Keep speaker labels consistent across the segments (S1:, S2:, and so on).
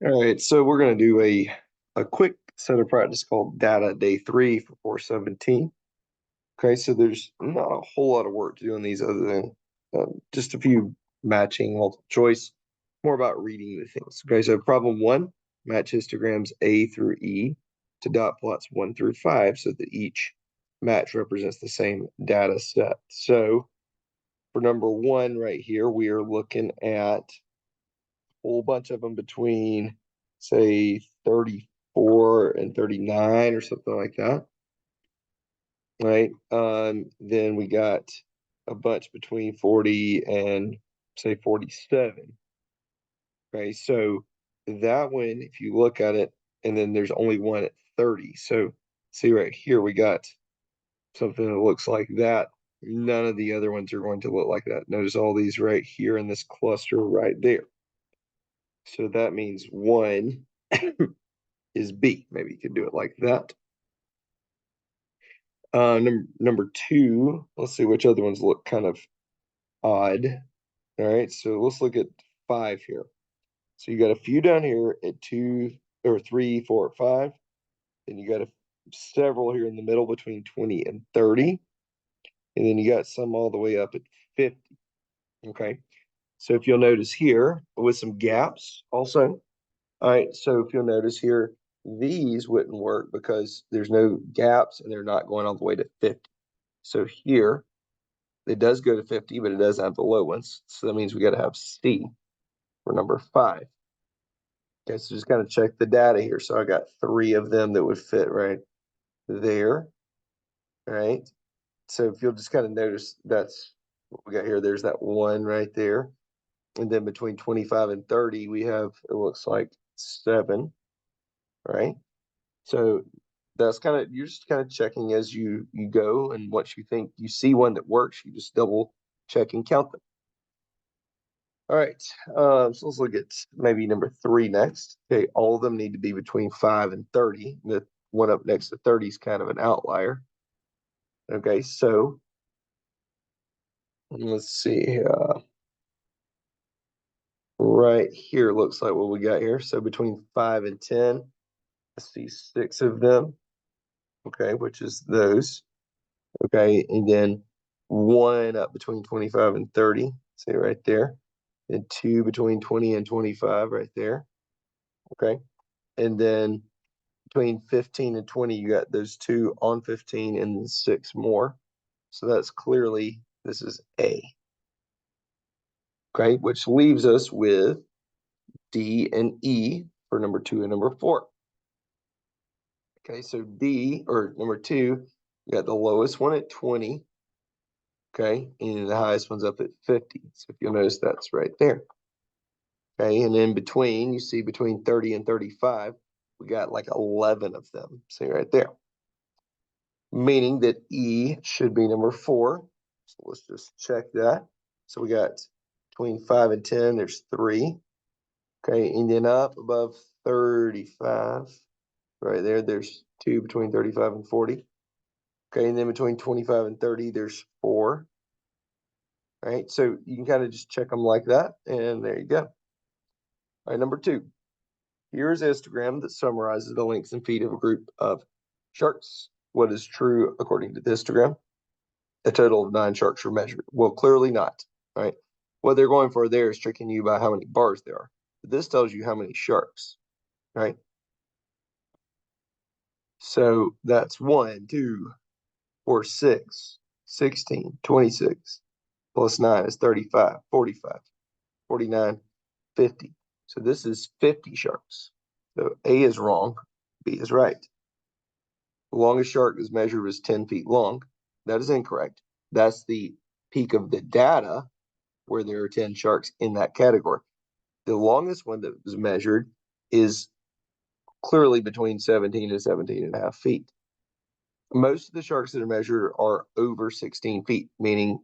S1: All right, so we're going to do a quick set of practice called Data Day 3 for 417. Okay, so there's not a whole lot of work to do on these other than just a few matching multiple choice, more about reading the things. Okay, so problem 1, match histograms A through E to dot plots 1 through 5 so that each match represents the same data set. So for number 1 right here, we are looking at whole bunch of them between, say, 34 and 39 or something like that. Right. Then we got a bunch between 40 and say 47. Okay. So that one, if you look at it, and then there's only one at 30. So see right here, we got something that looks like that. None of the other ones are going to look like that. Notice all these right here in this cluster right there. So that means one is B. Maybe you could do it like that. Number 2, let's see which other ones look kind of odd. All right, so let's look at 5 here. So you got a few down here at 2 or 3, 4, 5. Then you got several here in the middle between 20 and 30. And then you got some all the way up at 50. Okay, so if you'll notice here with some gaps also. All right, so if you'll notice here, these wouldn't work because there's no gaps and they're not going all the way to 50. So here, it does go to 50, but it doesn't have the low ones. So that means we got to have C for number 5. Okay, so just kind of check the data here. So I got 3 of them that would fit right there. All right. So if you'll just kind of notice, that's what we got here. There's that 1 right there. And then between 25 and 30, we have, it looks like 7, right? So that's kind of, you're just kind of checking as you go, and once you think you see one that works, you just double check and count them. All right, so let's look at maybe number 3 next. Okay, all of them need to be between 5 and 30. The one up next to 30 is kind of an outlier. Okay, so let's see. Right here looks like what we got here. So between 5 and 10, I see 6 of them. Okay, which is those. Okay, and then 1 up between 25 and 30. See right there. And 2 between 20 and 25 right there. Okay, and then between 15 and 20, you got those 2 on 15 and 6 more. So that's clearly, this is A. Okay, which leaves us with D and E for number 2 and number 4. Okay, so D, or number 2, you got the lowest one at 20. Okay, and the highest one's up at 50. So if you'll notice, that's right there. Okay, and in between, you see between 30 and 35, we got like 11 of them. See right there. Meaning that E should be number 4. So let's just check that. So we got between 5 and 10, there's 3. Okay, and then up above 35, right there, there's 2 between 35 and 40. Okay, and then between 25 and 30, there's 4. Right, so you can kind of just check them like that, and there you go. All right, number 2. Here's a histogram that summarizes the lengths and feet of a group of sharks. What is true according to the histogram? A total of 9 sharks were measured. Well, clearly not, right? What they're going for there is tricking you by how many bars there are. But this tells you how many sharks, right? So that's 1, 2, 4, 6, 16, 26, plus 9 is 35, 45, 49, 50. So this is 50 sharks. So A is wrong, B is right. The longest shark is measured was 10 feet long. That is incorrect. That's the peak of the data where there are 10 sharks in that category. The longest one that was measured is clearly between 17 and 17 and a half feet. Most of the sharks that are measured are over 16 feet, meaning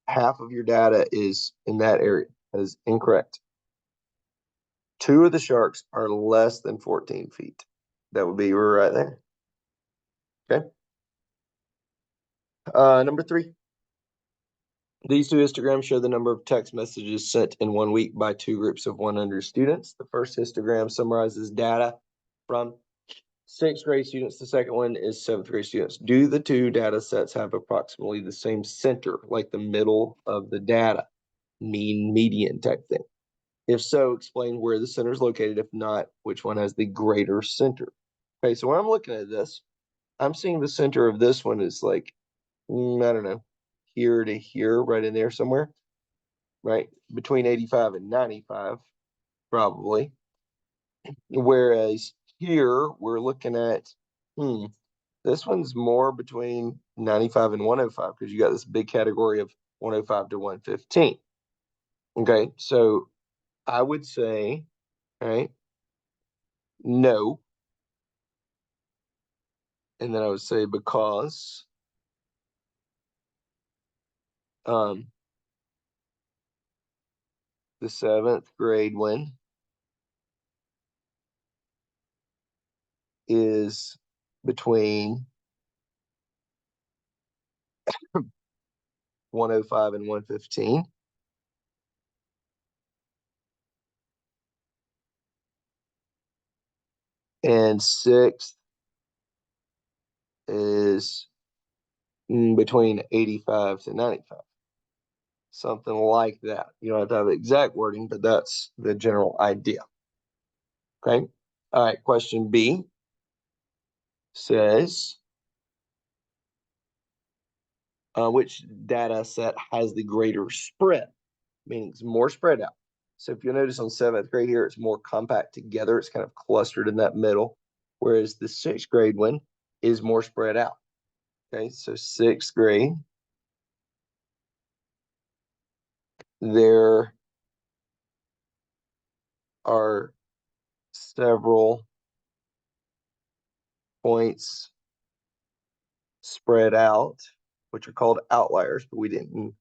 S1: half of your data is in that area. That is incorrect. 2 of the sharks are less than 14 feet. That would be right there. Okay. Number 3. These two histograms show the number of text messages sent in 1 week by two groups of 100 students. The first histogram summarizes data from 6th grade students. The second one is 7th grade students. Do the two data sets have approximately the same center, like the middle of the data, mean median type thing? If so, explain where the center is located. If not, which one has the greater center? Okay, so when I'm looking at this, I'm seeing the center of this one is like, I don't know, here to here, right in there somewhere, right? Between 85 and 95, probably. Whereas here, we're looking at, this one's more between 95 and 105 because you got this big category of 105 to 115. Okay, so I would say, right, no. And then I would say because the 7th grade one is between 105 and 115. And 6th is between 85 to 95. Something like that. You don't have to have the exact wording, but that's the general idea. Okay. All right. Question B says, which data set has the greater spread? Meaning it's more spread out. So if you'll notice on 7th grade here, it's more compact together. It's kind of clustered in that middle, whereas the 6th grade one is more spread out. Okay, so 6th grade, there are several points spread out, which are called outliers, but we didn't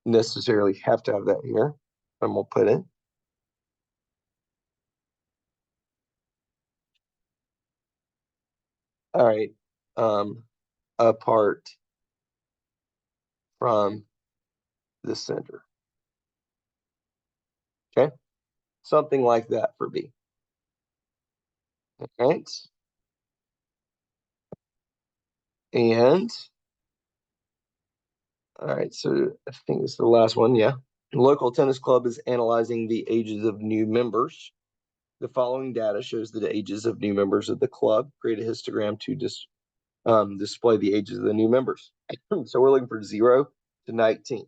S1: necessarily have to have that here. And we'll put it. All right. Apart from the center. Okay. Something like that for B. All right. And all right, so I think it's the last one. Yeah. The local tennis club is analyzing the ages of new members. The following data shows the ages of new members of the club. Create a histogram to display the ages of the new members. So we're looking for 0 to 19.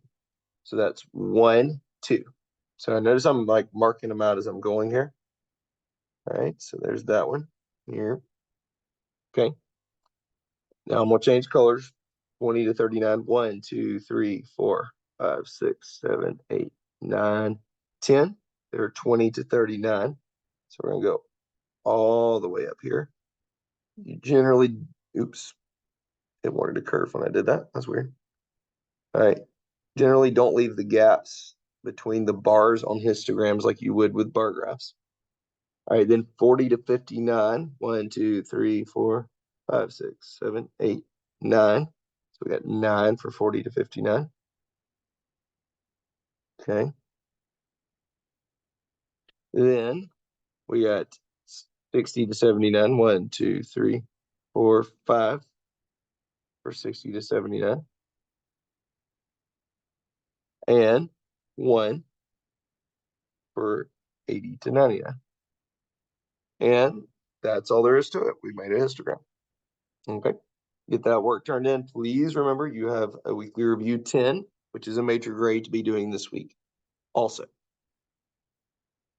S1: So that's 1, 2. So I notice I'm like marking them out as I'm going here. All right, so there's that one here. Okay. Now I'm gonna change colors. 20 to 39. 1, 2, 3, 4, 5, 6, 7, 8, 9, 10. They're 20 to 39. So we're gonna go all the way up here. You generally, oops, it wanted to curve when I did that. That's weird. All right. Generally don't leave the gaps between the bars on histograms like you would with bar graphs. All right, then 40 to 59. 1, 2, 3, 4, 5, 6, 7, 8, 9. So we got 9 for 40 to 59. Okay. Then we got 60 to 79. 1, 2, 3, 4, 5 for 60 to 79. And 1 for 80 to 99. And that's all there is to it. We made a histogram. Okay. Get that work turned in. Please remember you have a weekly review 10, which is a major grade to be doing this week also.